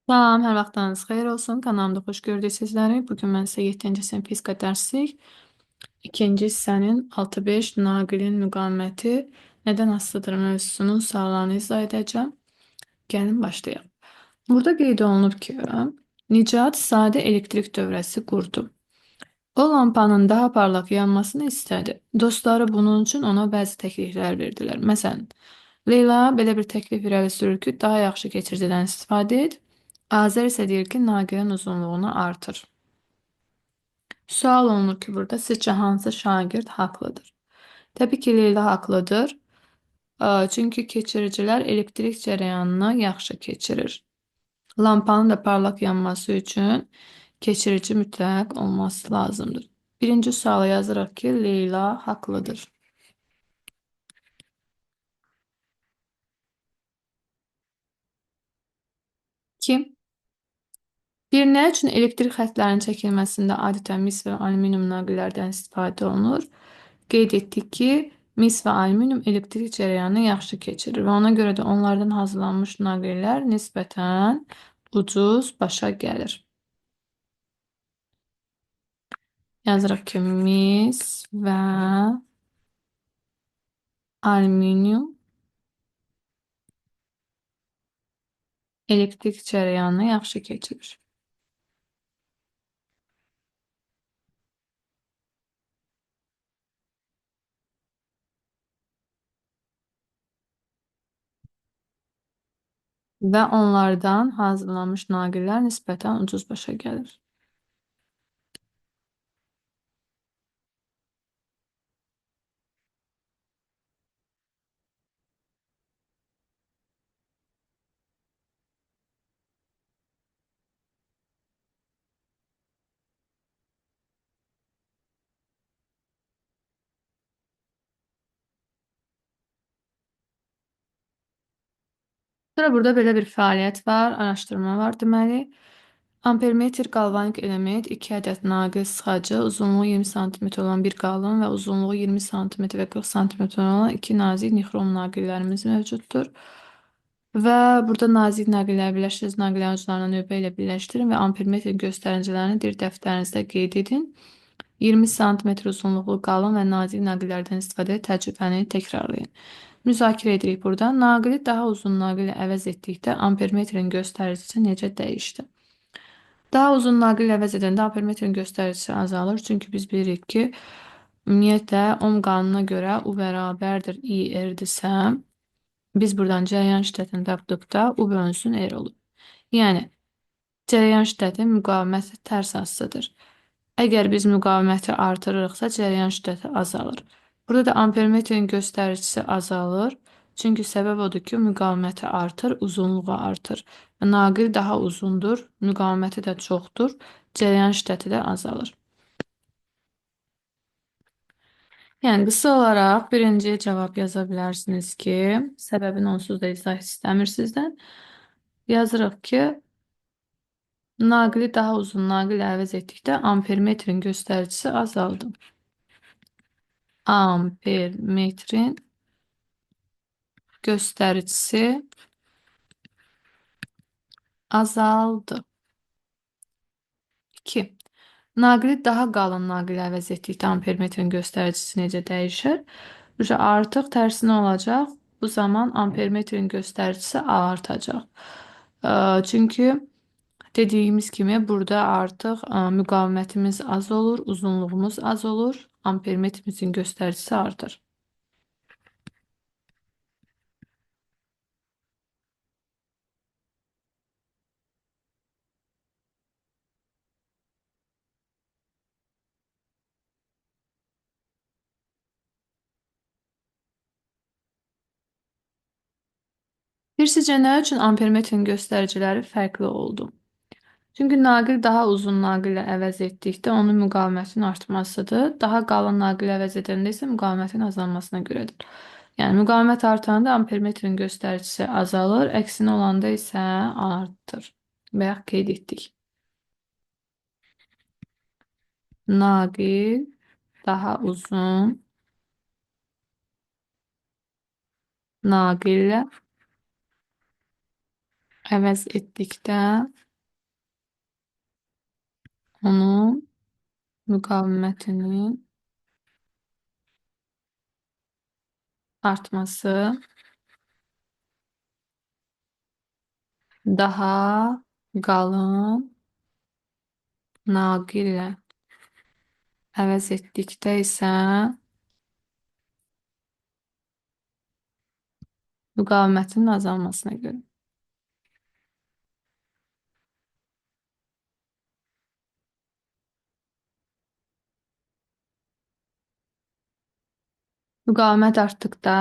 Salam, hər vaxtınız xeyir olsun. Kanalımda xoş gördük sizləri. Bugün mən sizə 7-ci sinif fizika dərslik ikinci hissənin 6-5 naqilin müqaviməti nədən asılıdır mövzusunun suallarını izah edəcəm. Gəlin başlayaq. Burada qeyd olunub ki, Nicat sadə elektrik dövrəsi qurdu. O lampanın daha parlaq yanmasını istədi. Dostları bunun üçün ona bəzi təkliflər verdilər. Məsələn, Leyla belə bir təklif irəli sürür ki, daha yaxşı keçiricidən istifadə et. Azər isə deyir ki, naqilin uzunluğunu artır. Sual olunur ki, burada sizcə hansı şagird haqlıdır? Təbii ki, Leyla haqlıdır. Çünki keçiricilər elektrik cərəyanını yaxşı keçirir. Lampanın da parlaq yanması üçün keçirici mütləq olması lazımdır. Birinci suala yazırıq ki, Leyla haqlıdır. Kim? Bir nə üçün elektrik xətlərinin çəkilməsində adətən mis və alüminium naqillərdən istifadə olunur? Qeyd etdik ki, mis və alüminium elektrik cərəyanını yaxşı keçirir və ona görə də onlardan hazırlanmış naqillər nisbətən ucuz başa gəlir. Yazırıq ki, mis və alüminium elektrik cərəyanını yaxşı keçirir. Və onlardan hazırlanmış naqillər nisbətən ucuz başa gəlir. Sonra burada belə bir fəaliyyət var, araşdırma var deməli. Ampermetr qalvanik element 2 ədəd naqil sıxacı, uzunluğu 20 sm olan bir qalın və uzunluğu 20 sm və 40 sm olan iki nazik nixrom naqillərimiz mövcuddur. Və burada nazik naqillər birləşdirici naqillərin uclarını növbə ilə birləşdirin və ampermetr göstəricilərini bir dəftərinizdə qeyd edin. 20 sm uzunluqlu qalın və nazik naqillərdən istifadə təcrübəni təkrarlayın. Müzakirə edirik burada. Naqili daha uzun naqillə əvəz etdikdə ampermetrin göstəricisi necə dəyişdi? Daha uzun naqillə əvəz edəndə ampermetrin göstəricisi azalır. Çünki biz bilirik ki, ümumiyyətlə ohm qanununa görə U bərabərdir IR-dirsə, biz buradan cərəyan şiddətini tapdıqda U bölünsün R olur. Yəni, cərəyan şiddəti müqaviməti tərs asıdır. Əgər biz müqaviməti artırırıqsa, cərəyan şiddəti azalır. Burada da ampermetrin göstəricisi azalır. Çünki səbəb odur ki, müqaviməti artır, uzunluğu artır. Naqil daha uzundur, müqaviməti də çoxdur, cərəyan şiddəti də azalır. Yəni, qısa olaraq birinci cavab yaza bilərsiniz ki, səbəbini onsuz da izah istəmir sizdən. Yazırıq ki, naqili daha uzun naqillə əvəz etdikdə ampermetrin göstəricisi azaldı. Ampermetrin göstəricisi azaldı. 2. Naqili daha qalın naqillə əvəz etdikdə ampermetrin göstəricisi necə dəyişir? Artıq tərsinə olacaq. Bu zaman ampermetrin göstəricisi artacaq. Çünki dediyimiz kimi burada artıq müqavimətimiz az olur, uzunluğumuz az olur, ampermetrimizin göstəricisi artır. Bir sizcə nə üçün ampermetrin göstəriciləri fərqli oldu? Çünki naqil daha uzun naqillə əvəz etdikdə onun müqavimətin artmasıdır. Daha qalın naqillə əvəz edəndə isə müqavimətin azalmasına görədir. Yəni müqavimət artanda ampermetrin göstəricisi azalır, əksinə olanda isə artır. Bayaq qeyd etdik. Naqil daha uzun naqillə əvəz etdikdə onun müqavimətinin artması daha qalın naqil ilə əvəz etdikdə isə müqavimətinin azalmasına görə. Müqavimət artdıqda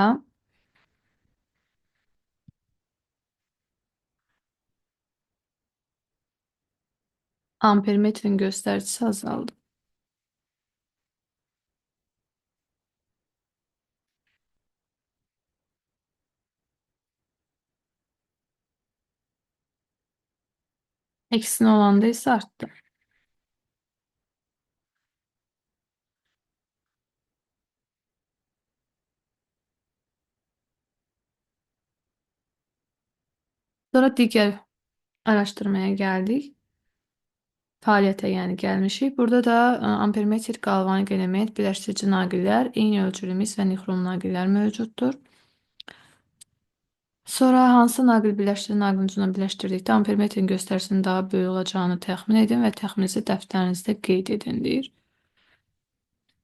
ampermetrin göstəricisi azaldı. Əksinə olanda isə artdı. Sonra digər araşdırmaya gəldik. Fəaliyyətə yəni gəlmişik. Burada da ampermetr, qalvanik element, birləşdirici naqillər, eyni ölçülü mis və nixrom naqillər mövcuddur. Sonra hansı naqil birləşdirici naqilin ucuna birləşdirdikdə ampermetrin göstəricisinin daha böyük olacağını təxmin edin və təxmininizi dəftərinizdə qeyd edin deyir.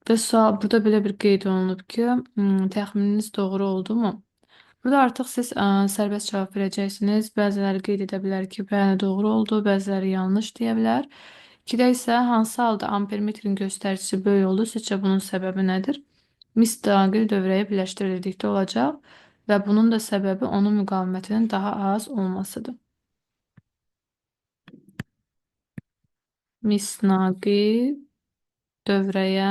Və sual, burada belə bir qeyd olunub ki, təxmininiz doğru oldu mu? Burada artıq siz sərbəst cavab verəcəksiniz. Bəziləri qeyd edə bilər ki, bəli, doğru oldu, bəziləri yanlış deyə bilər. 2-də isə hansı halda ampermetrin göstəricisi böyük oldu, sizcə bunun səbəbi nədir? Mis naqil dövrəyə birləşdirildikdə olacaq və bunun da səbəbi onun müqavimətinin daha az olmasıdır. Mis naqil dövrəyə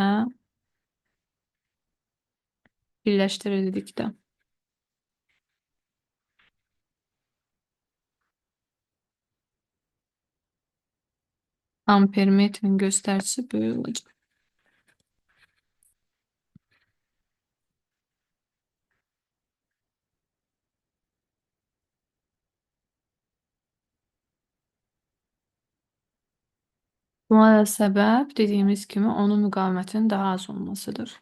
birləşdirildikdə. Ampermetrin göstəricisi böyük olacaq. Buna da səbəb dediyimiz kimi onun müqavimətinin daha az olmasıdır.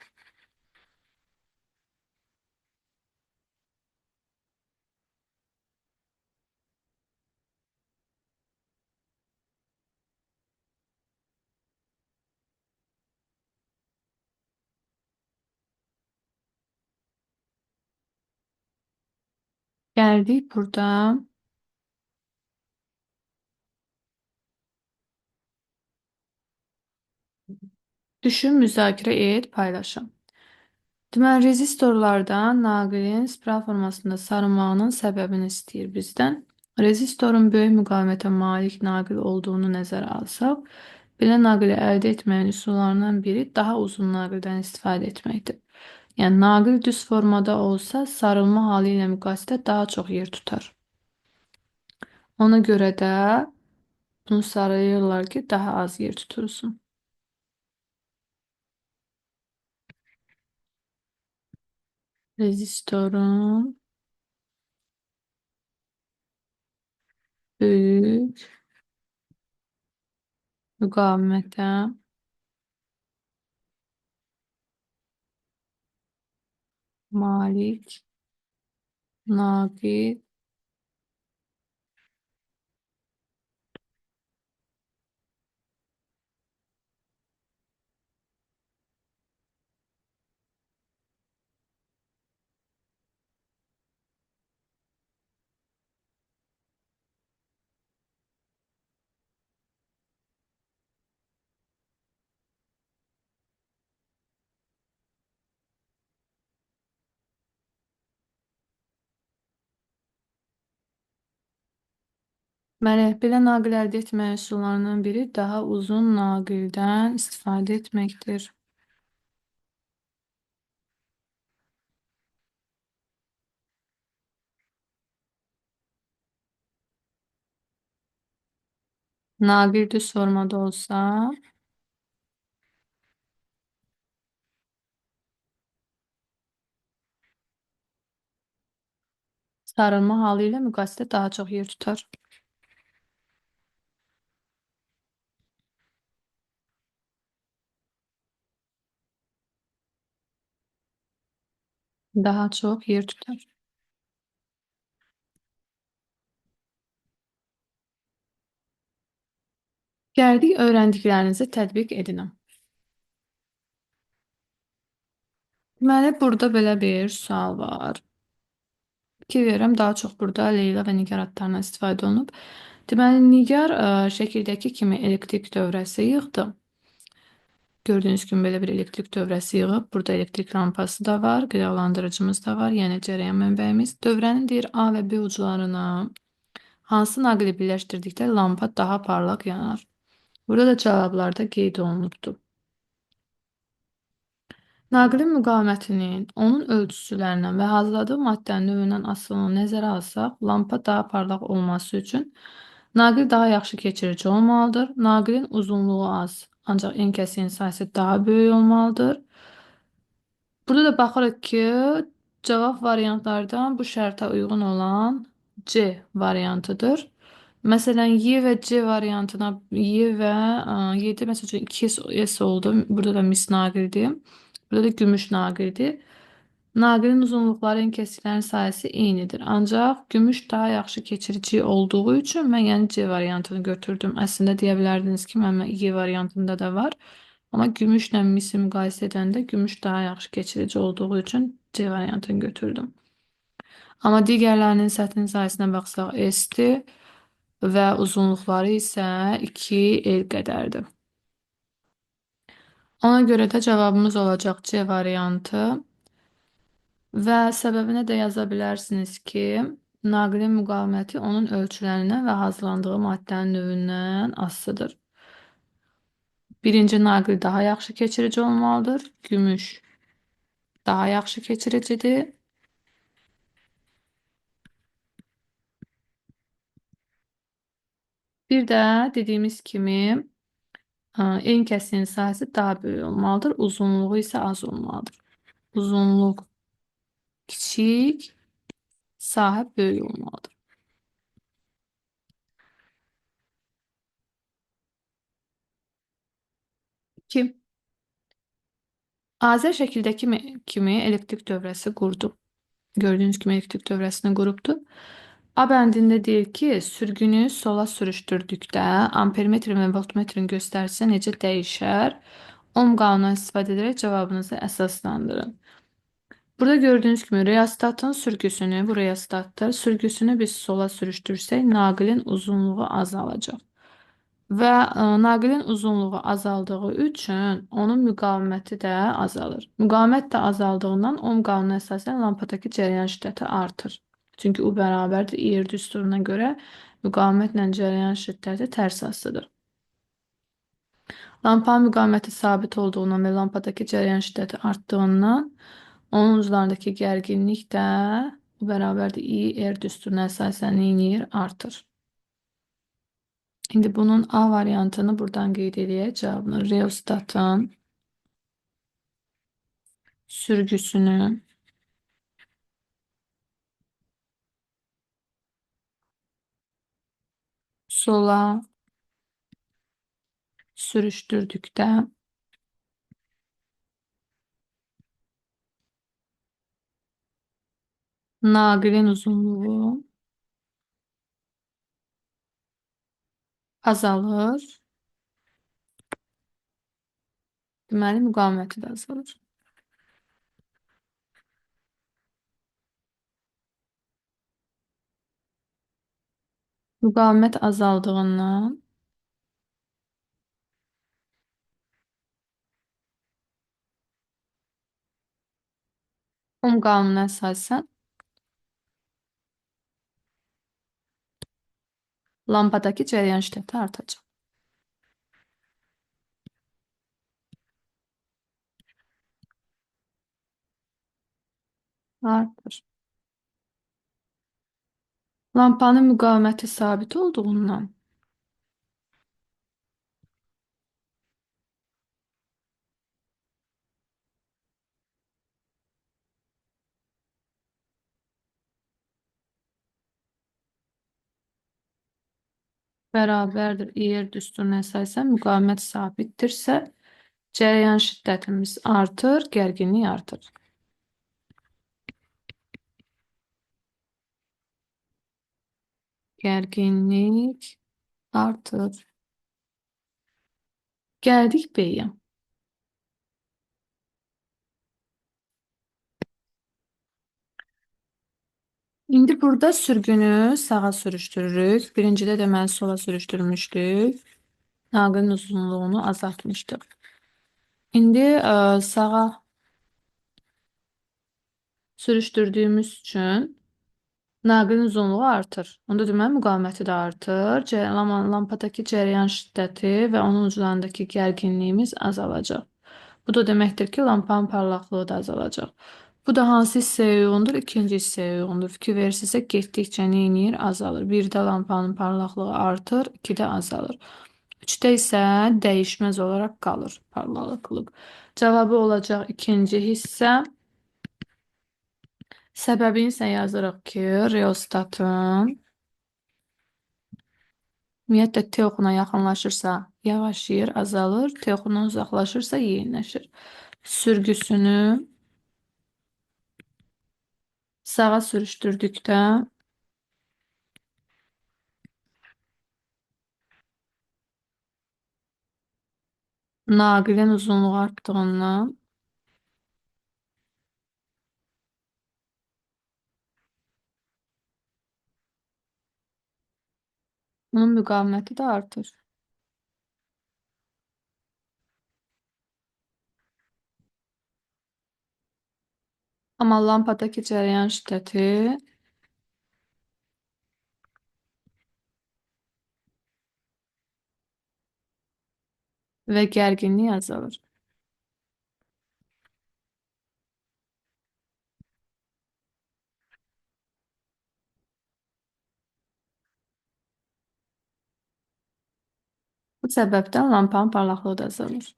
Gəldik burada. Düşün, müzakirə et, paylaşın. Deməli, rezistorlardan naqilin spiral formasında sarınmağının səbəbini istəyir bizdən. Rezistorun böyük müqavimətə malik naqil olduğunu nəzərə alsaq, belə naqili əldə etməyin üsullarından biri daha uzun naqildən istifadə etməkdir. Yəni, naqil düz formada olsa, sarılma halı ilə müqayisədə daha çox yer tutar. Ona görə də bunu sarıyırlar ki, daha az yer tutursun. Rezistorun böyük müqavimətə malik naqil Bəli, belə naqil əldə etmə üsullarından biri daha uzun naqildən istifadə etməkdir. Naqil düz formada olsa, Sarılma halı ilə müqayisədə daha çox yer tutar. Daha çox yer tutar. Gəldik öyrəndiklərinizi tətbiq edin. Deməli, burada belə bir sual var. Ki verirəm, daha çox burada Leyla və Nigar adlarından istifadə olunub. Deməli, Nigar şəkildəki kimi elektrik dövrəsi yığdı. Gördüyünüz kimi belə bir elektrik dövrəsi yığıb. Burada elektrik lampası da var, qıraqlandırıcımız da var, yəni cərəyan mənbəyimiz. Dövrənin deyir A və B uclarına hansı naqili birləşdirdikdə lampa daha parlaq yanar? Burada da cavablarda qeyd olunubdur. Naqilin müqavimətinin, onun ölçüsülərindən və hazırladığı maddənin növündən asılılığını nəzərə alsaq, lampa daha parlaq olması üçün naqil daha yaxşı keçirici olmalıdır. Naqilin uzunluğu az, ancaq enkəsinin sayısı daha böyük olmalıdır. Burada da baxırıq ki, cavab variantlardan bu şərtə uyğun olan C variantıdır. Məsələn, Y və C variantına Y və Y-də məsəl üçün 2S oldu. Burada da mis naqildir. Burada da gümüş naqildir. Naqilin uzunluqları, enkəsiklərin sayəsi eynidir. Ancaq gümüş daha yaxşı keçirici olduğu üçün mən yəni C variantını götürdüm. Əslində deyə bilərdiniz ki, mənim Y variantında da var. Amma gümüşlə misi müqayisə edəndə gümüş daha yaxşı keçirici olduğu üçün C variantını götürdüm. Amma digərlərinin səthinin sayısına baxsaq S-dir və uzunluqları isə 2L qədərdir. Ona görə də cavabımız olacaq C variantı. Və səbəbinə də yaza bilərsiniz ki, naqilin müqaviməti onun ölçülərindən və hazırlandığı maddənin növündən asılıdır. Birinci naqil daha yaxşı keçirici olmalıdır. Gümüş daha yaxşı keçiricidir. Bir də dediyimiz kimi en kəsinin sayısı daha böyük olmalıdır. Uzunluğu isə az olmalıdır. Uzunluq kiçik, sahə böyük olmalıdır. 2. Azər şəkildəki kimi elektrik dövrəsi qurdu. Gördüyünüz kimi elektrik dövrəsini qurubdur. A bəndində deyir ki, sürgünü sola sürüşdürdükdə ampermetrin və voltmetrin göstəricisi necə dəyişər? Ohm qanunundan istifadə edərək cavabınızı əsaslandırın. Burada gördüyünüz kimi reostatın sürgüsünü, bu reostatdır, sürgüsünü biz sola sürüşdürsək, naqilin uzunluğu azalacaq. Və naqilin uzunluğu azaldığı üçün onun müqaviməti də azalır. Müqavimət də azaldığından ohm qanununa əsasən lampadakı cərəyan şiddəti artır. Çünki U bərabərdir IR düsturuna görə müqavimətlə cərəyan şiddəti tərs asılıdır. Lampanın müqaviməti sabit olduğundan və lampadakı cərəyan şiddəti artdığından onun uclarındakı gərginlik də U bərabərdir IR düsturuna əsasən neyinir? Artır. İndi bunun A variantını buradan qeyd edək. Cavabını reostatın sürgüsünü sola sürüşdürdükdə naqilin uzunluğu azalır. Deməli, müqaviməti də azalır. Müqavimət azaldığından ohm qanununa əsasən lampadakı cərəyan şiddəti artacaq. Artır. Lampanın müqaviməti sabit olduğundan bərabərdir. Eğer düsturuna əsasən müqavimət sabitdirsə, cərəyan şiddətimiz artır, gərginlik artır. Gərginlik artır. Gəldik B-yə. İndi burada sürgünü sağa sürüşdürürük. Birincidə deməli sola sürüşdürmüşdük. Naqilin uzunluğunu azaltmışdıq. İndi sağa sürüşdürdüyümüz üçün naqilin uzunluğu artır. Onda deməli müqaviməti də artır. Lampadakı cərəyan şiddəti və onun uclarındakı gərginliyimiz azalacaq. Bu da deməkdir ki, lampanın parlaqlığı da azalacaq. Bu da hansı hissəyə uyğundur? İkinci hissəyə uyğundur. Fikir verirsinizsə, getdikcə neynir? Azalır. 1-də lampanın parlaqlığı artır, 2-də azalır. 3-də isə dəyişməz olaraq qalır parlaqlıq. Cavabı olacaq ikinci hissə. Səbəbini isə yazırıq ki, reostatın ümumiyyətlə T oxuna yaxınlaşırsa yavaşlayır, azalır. T oxundan uzaqlaşırsa yeyinləşir. Sürgüsünü sağa sürüşdürdükdə naqilin uzunluğu artdığından onun müqaviməti də artır. Amma lampadakı cərəyan şiddəti və gərginlik azalır. Bu səbəbdən lampanın parlaqlığı da azalır.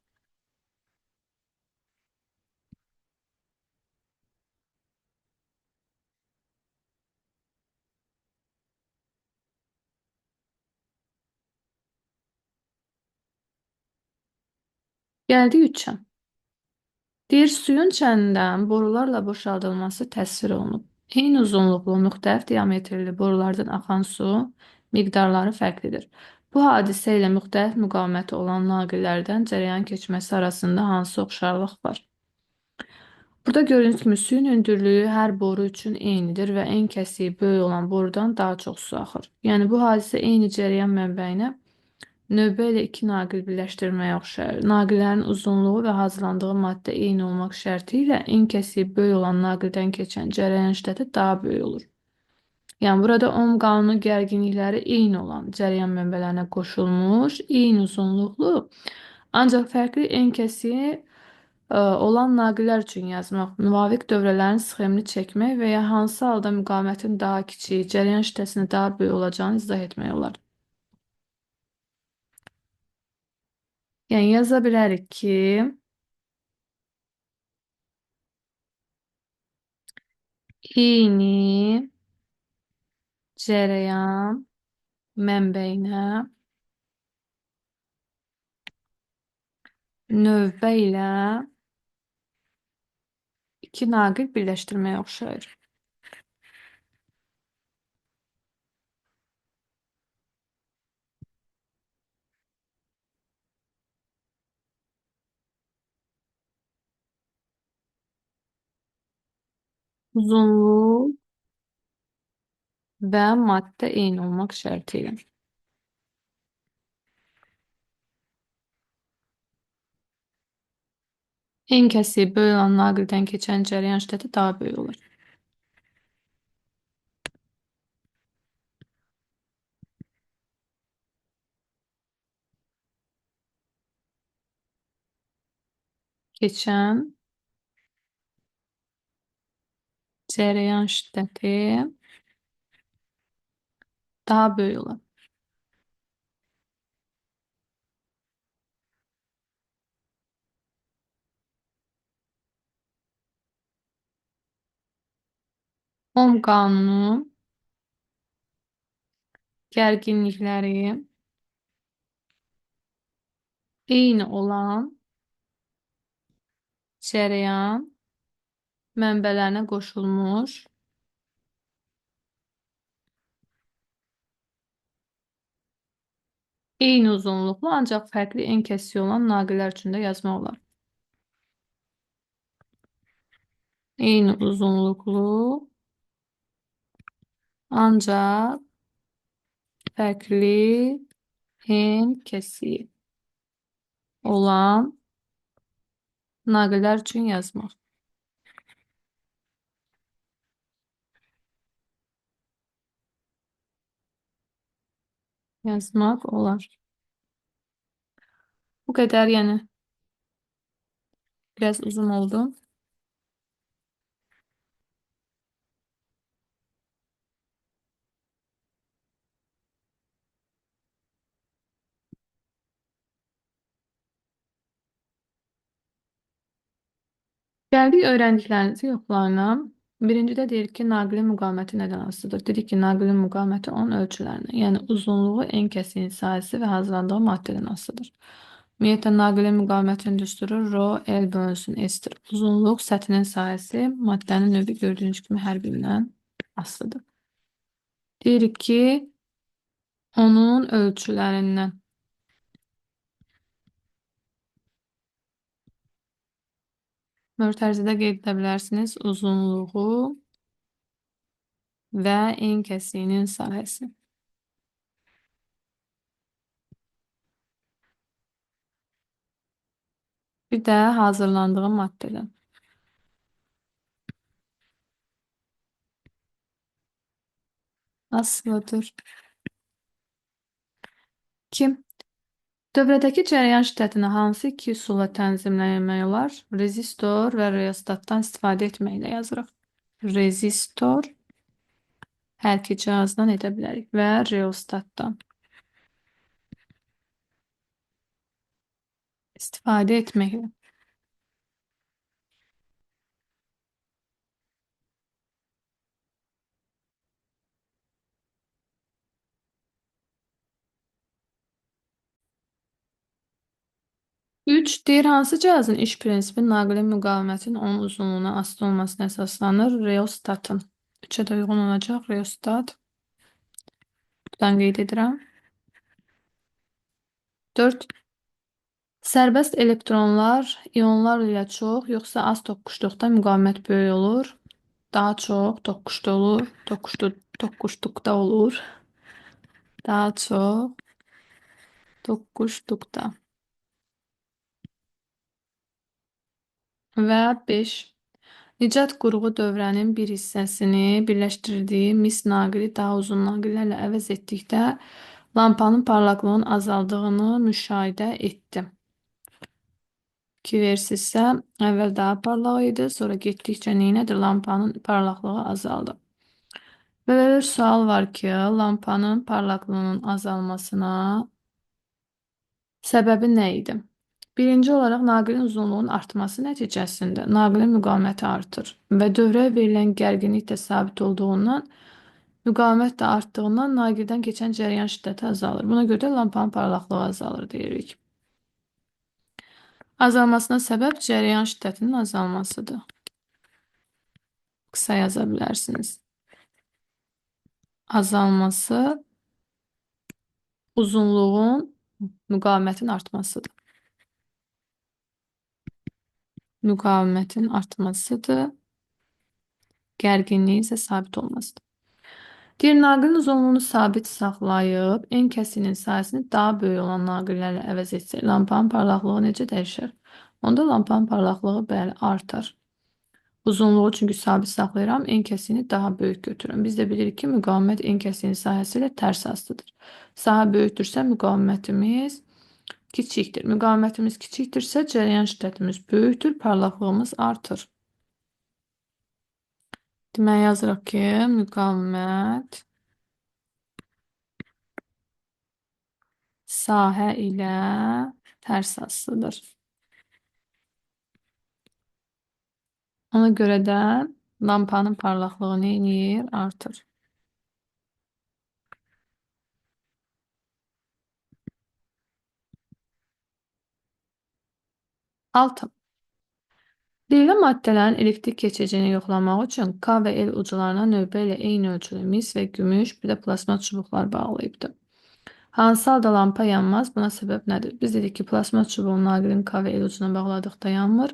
Gəldik 3-ə. Deyir, suyun çənindən borularla boşaldılması təsvir olunub. Eyni uzunluqlu, müxtəlif diametrli borulardan axan su miqdarları fərqlidir. Bu hadisə ilə müxtəlif müqaviməti olan naqillərdən cərəyan keçməsi arasında hansı oxşarlıq var? Burada gördüyünüz kimi suyun hündürlüyü hər boru üçün eynidir və ən kəsiyi böyük olan borudan daha çox su axır. Yəni bu hadisə eyni cərəyan mənbəyinə növbə ilə iki naqil birləşdirməyə oxşayır. Naqillərin uzunluğu və hazırlandığı maddə eyni olmaq şərti ilə ən kəsiyi böyük olan naqildən keçən cərəyan şiddəti daha böyük olur. Yəni burada Ohm qanunu gərginlikləri eyni olan cərəyan mənbələrinə qoşulmuş, eyni uzunluqlu, ancaq fərqli ən kəsiyi olan naqillər üçün yazmaq, müvafiq dövrələrin sxemini çəkmək və ya hansı halda müqavimətin daha kiçik, cərəyan şiddətinin daha böyük olacağını izah etmək olar. Yəni yaza bilərik ki, eyni cərəyan mənbəyinə növbə ilə iki naqil birləşdirməyə oxşayır. Uzunluq və maddə eyni olmaq şərti ilə. Ən kəsiyi böyük olan naqildən keçən cərəyan şiddəti daha böyük olur. Keçən cərəyan şiddəti daha böyük olur. Ohm qanunu gərginlikləri Eyni olan cərəyan mənbələrinə qoşulmuş eyni uzunluqlu ancaq fərqli en kəsiyi olan naqillər üçün də yazmaq olar. Eyni uzunluqlu ancaq fərqli en kəsiyi olan naqillər üçün yazmaq. Yazmaq olar. Bu qədər, yəni biraz uzun oldu. Gəldik öyrəndiklərinizi yoxlayın. Birincidə deyir ki, naqilin müqaməti nədən asılıdır? Dedik ki, naqilin müqaməti onun ölçülərinə, yəni uzunluğu, en kəsiyin sayısı və hazırlandığı maddədən asılıdır. Ümumiyyətlə, naqilin müqamətinin düsturu rho L bölünsün S-dir. Uzunluq səthinin sayısı maddənin növü gördüyünüz kimi hər birindən asılıdır. Deyirik ki, onun ölçülərindən. Mötərizədə qeyd edə bilərsiniz uzunluğu və en kəsiyinin sahəsi. Bir də hazırlandığı maddədən. Asılıdır. Kim? Dövrədəki cərəyan şiddətini hansı iki üsulla tənzimləmək olar? Rezistor və reostatdan istifadə etməklə yazırıq. Rezistor hər iki cihazdan edə bilərik və reostatdan istifadə etməklə. Üç, deyir hansı cihazın iş prinsipi naqilin müqavimətinin onun uzunluğuna asılı olmasına əsaslanır? Reostatın. Üçə də uyğun olacaq reostat. Buradan qeyd edirəm. 4. Sərbəst elektronlar ionlar ilə çox, yoxsa az toqquşduqda müqavimət böyük olur? Daha çox toqquşda olur. Toqquşduqda olur. Daha çox toqquşduqda. Və 5. Nicat qurğu dövrənin bir hissəsini birləşdirdiyi mis naqili daha uzun naqillərlə əvəz etdikdə lampanın parlaqlığının azaldığını müşahidə etdi. 2 versisə əvvəl daha parlaq idi, sonra getdikcə neynədir? Lampanın parlaqlığı azaldı. Belə bir sual var ki, lampanın parlaqlığının azalmasına səbəbi nə idi? Birinci olaraq naqilin uzunluğunun artması nəticəsində naqilin müqaməti artır və dövrəyə verilən gərginlik də sabit olduğundan müqavimət də artdığından naqildən keçən cərəyan şiddəti azalır. Buna görə də lampanın parlaqlığı azalır deyirik. Azalmasına səbəb cərəyan şiddətinin azalmasıdır. Qısa yaza bilərsiniz. Azalması uzunluğun müqavimətin artmasıdır. Müqavimətin artmasıdır. Gərginliyin isə sabit olmasıdır. Deyir, naqilin uzunluğunu sabit saxlayıb, en kəsiyinin sayəsini daha böyük olan naqillərlə əvəz etsək, lampanın parlaqlığı necə dəyişər? Onda lampanın parlaqlığı bəli artar. Uzunluğu çünki sabit saxlayıram, en kəsiyini daha böyük götürürəm. Biz də bilirik ki, müqavimət en kəsiyin sahəsi ilə tərs asılıdır. Sahə böyükdürsə müqavimətimiz kiçikdir. Müqavimətimiz kiçikdirsə cərəyan şiddətimiz böyükdür, parlaqlığımız artır. Demək yazırıq ki, müqavimət sahə ilə tərs asılıdır. Ona görə də lampanın parlaqlığı nə edir? Artır. 6. Leylə maddələrin elektrik keçiriciliyini yoxlamaq üçün K və L uclarına növbə ilə eyni ölçüdə mis və gümüş, bir də plasma çubuqlar bağlayıbdır. Hansı halda lampa yanmaz? Buna səbəb nədir? Biz dedik ki, plasma çubuğunu naqilin K və L ucuna bağladıqda yanmır.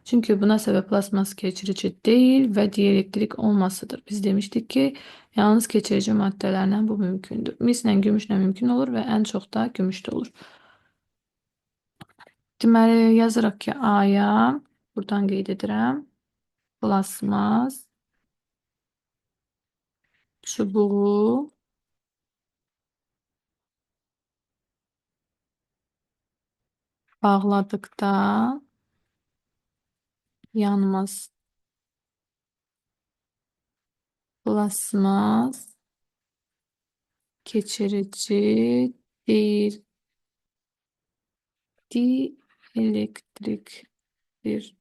Çünki buna səbəb plasmas keçirici deyil və dielektrik olmasıdır. Biz demişdik ki, yalnız keçirici maddələrlə bu mümkündür. Mislə, gümüşlə mümkün olur və ən çox da gümüşdə olur. Deməli, yazırıq ki, A-ya, buradan qeyd edirəm, plasmas çubuğu bağladıqda yanmaz. Plasmas keçirici değil, dielektrikdir.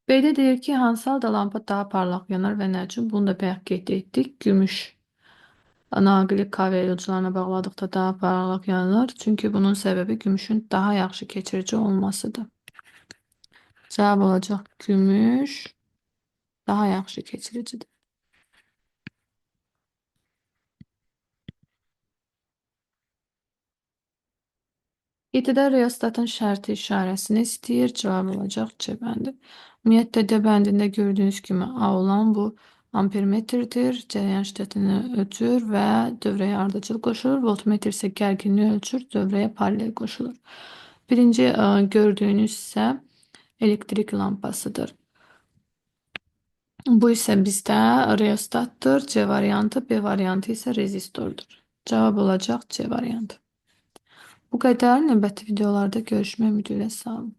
B'de deyir ki, hansı halda lampa daha parlaq yanar və nə üçün? Bunu da bayaq qeyd etdik. Gümüş naqili KV uclarına bağladıqda daha parlaq yanır. Çünki bunun səbəbi gümüşün daha yaxşı keçirici olmasıdır. Cavab olacaq gümüş daha yaxşı keçiricidir. 7-də reostatın şərti işarəsini istəyir. Cavab olacaq C bəndi. Ümumiyyətlə D bəndində gördüyünüz kimi A olan bu ampermetrdir. Cərəyan şiddətini ölçür və dövrəyə ardıcıl qoşulur. Voltmetr isə gərginliyi ölçür, dövrəyə paralel qoşulur. Birinci gördüyünüz isə elektrik lampasıdır. Bu isə bizdə reostatdır. C variantı, B variantı isə rezistordur. Cavab olacaq C variantı. Bu qədər. Növbəti videolarda görüşmək ümidi ilə sağ olun.